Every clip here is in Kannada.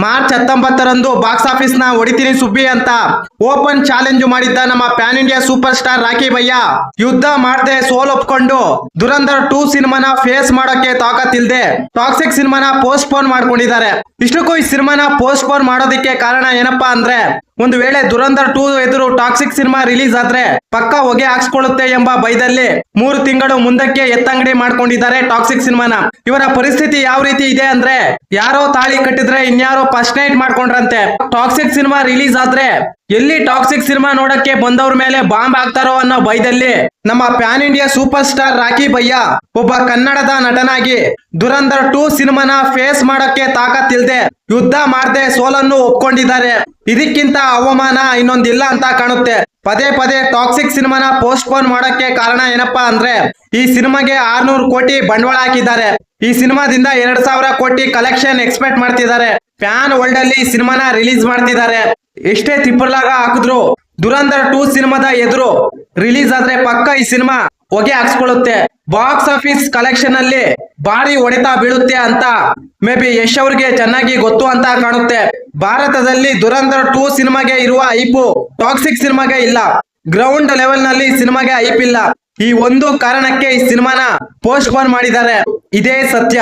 ಮಾರ್ಚ್ 19ರಂದು ಬಾಕ್ಸ್ ಆಫೀಸ್ ನ ಹೊಡಿತೀನಿ ಸುಬ್ಬಿ ಅಂತ ಓಪನ್ ಚಾಲೆಂಜ್ ಮಾಡಿದ್ದ ನಮ್ಮ pan India super star Rocky ಭಯ್ಯ ಯುದ್ಧ ಮಾಡದೆ ಸೋಲೊಪ್ಕೊಂಡು ದುರಂಧರ್ 2 ಸಿನಿಮಾನ ಫೇಸ್ ಮಾಡೋಕೆ ತಾಕತ್ತಿಲ್ದೆ ಟಾಕ್ಸಿಕ್ ಸಿನಿಮಾನ ಪೋಸ್ಟ್ ಪೋನ್ ಮಾಡ್ಕೊಂಡಿದ್ದಾರೆ. ಇಷ್ಟಕ್ಕೂ ಈ ಸಿನಿಮಾನ ಪೋಸ್ಟ್ ಪೋನ್ ಮಾಡೋದಕ್ಕೆ ಕಾರಣ ಏನಪ್ಪಾ ಅಂದ್ರೆ, ಒಂದು ವೇಳೆ ದುರಂಧರ್ 2 ಎದುರು ಟಾಕ್ಸಿಕ್ ಸಿನಿಮಾ ರಿಲೀಸ್ ಆದ್ರೆ ಪಕ್ಕ ಹೊಗೆ ಹಾಕ್ಸ್ಕೊಳ್ಳುತ್ತೆ ಎಂಬ ಭಯದಲ್ಲಿ 3 ತಿಂಗಳು ಮುಂದಕ್ಕೆ ಎತ್ತಂಗಡಿ ಮಾಡ್ಕೊಂಡಿದ್ದಾರೆ ಟಾಕ್ಸಿಕ್ ಸಿನಿಮಾನ. ಇವರ ಪರಿಸ್ಥಿತಿ ಯಾವ ರೀತಿ ಇದೆ ಅಂದ್ರೆ, ಯಾರೋ ತಾಳಿ ಕಟ್ಟಿದ್ರೆ ಇನ್ಯಾರೋ ಫಸ್ಟ್ ನೈಟ್ ಮಾಡ್ಕೊಂಡ್ರಂತೆ. ಟಾಕ್ಸಿಕ್ ಸಿನಿಮಾ ರಿಲೀಸ್ ಆದ್ರೆ ಎಲ್ಲಿ ಟಾಕ್ಸಿಕ್ ಸಿನಿಮಾ ನೋಡಕ್ಕೆ ಬಂದವ್ರ ಮೇಲೆ ಬಾಂಬ್ ಹಾಕ್ತಾರೋ ಅನ್ನೋ ಭಯದಲ್ಲಿ ನಮ್ಮ pan India super star Rocky ಭಯ್ಯ ಒಬ್ಬ ಕನ್ನಡದ ನಟನಾಗಿ ದುರಂಧರ್ 2 ಸಿನಿಮಾನ ಫೇಸ್ ಮಾಡಕ್ಕೆ ತಾಕತ್ತಿಲ್ದೆ ಯುದ್ಧ ಮಾಡದೆ ಸೋಲನ್ನು ಒಪ್ಕೊಂಡಿದ್ದಾರೆ. ಇದಕ್ಕಿಂತ ಅವಮಾನ ಇನ್ನೊಂದಿಲ್ಲ ಅಂತ ಕಾಣುತ್ತೆ. ಪದೇ ಪದೇ ಟಾಕ್ಸಿಕ್ ಸಿನಿಮಾನ ಪೋಸ್ಟ್ ಪೋನ್ ಮಾಡಕ್ಕೆ ಕಾರಣ ಏನಪ್ಪಾ ಅಂದ್ರೆ, ಈ ಸಿನಿಮಾಗೆ 600 ಕೋಟಿ ಬಂಡವಾಳ ಹಾಕಿದ್ದಾರೆ. ಈ ಸಿನಿಮಾದಿಂದ 2000 ಕೋಟಿ ಕಲೆಕ್ಷನ್ ಎಕ್ಸ್ಪೆಕ್ಟ್ ಮಾಡ್ತಿದ್ದಾರೆ. ಫ್ಯಾನ್ ವರ್ಲ್ಡ್ ಅಲ್ಲಿ ಈ ಸಿನಿಮಾನ ರಿಲೀಸ್ ಮಾಡ್ತಿದ್ದಾರೆ. ಎಷ್ಟೇ ತಿಪ್ಪರ್ಲಾಗ ಹಾಕಿದ್ರು ದುರಂಧರ್ 2 ಸಿನಿಮಾದ ಎದುರು ರಿಲೀಸ್ ಆದ್ರೆ ಪಕ್ಕ ಈ ಸಿನಿಮಾ ಹೊಗೆ ಹಾಕ್ಸ್ಕೊಳ್ಳುತ್ತೆ. ಬಾಕ್ಸ್ ಆಫೀಸ್ ಕಲೆಕ್ಷನ್ ಅಲ್ಲಿ ಭಾರಿ ಹೊಡೆತ ಬೀಳುತ್ತೆ ಅಂತ ಮೇ ಬಿ ಯಶ್ ಅವ್ರಿಗೆ ಚೆನ್ನಾಗಿ ಗೊತ್ತು ಅಂತ ಕಾಣುತ್ತೆ. ಭಾರತದಲ್ಲಿ ದುರಂಧರ್ 2 ಸಿನಿಮಾಗೆ ಇರುವ ಐಪು ಟಾಕ್ಸಿಕ್ ಸಿನಿಮಾಗೆ ಇಲ್ಲ. ಗ್ರೌಂಡ್ ಲೆವೆಲ್ ನಲ್ಲಿ ಸಿನಿಮಾಗೆ ಐಪ್ ಇಲ್ಲ. ಈ ಒಂದು ಕಾರಣಕ್ಕೆ ಈ ಸಿನಿಮಾನ ಪೋಸ್ಟ್ ಪೋನ್ ಮಾಡಿದ್ದಾರೆ. ಇದೇ ಸತ್ಯ.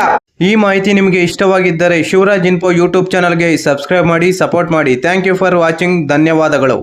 ಈ ಮಾಹಿತಿ ನಿಮಗೆ ಇಷ್ಟವಾಗಿದ್ದರೆ ಶಿವರಾಜ್ ಇನ್ಫೋ ಯೂಟ್ಯೂಬ್ ಚಾನಲ್ಗೆ ಸಬ್ಸ್ಕ್ರೈಬ್ ಮಾಡಿ, ಸಪೋರ್ಟ್ ಮಾಡಿ. Thank you for watching. ಧನ್ಯವಾದಗಳು.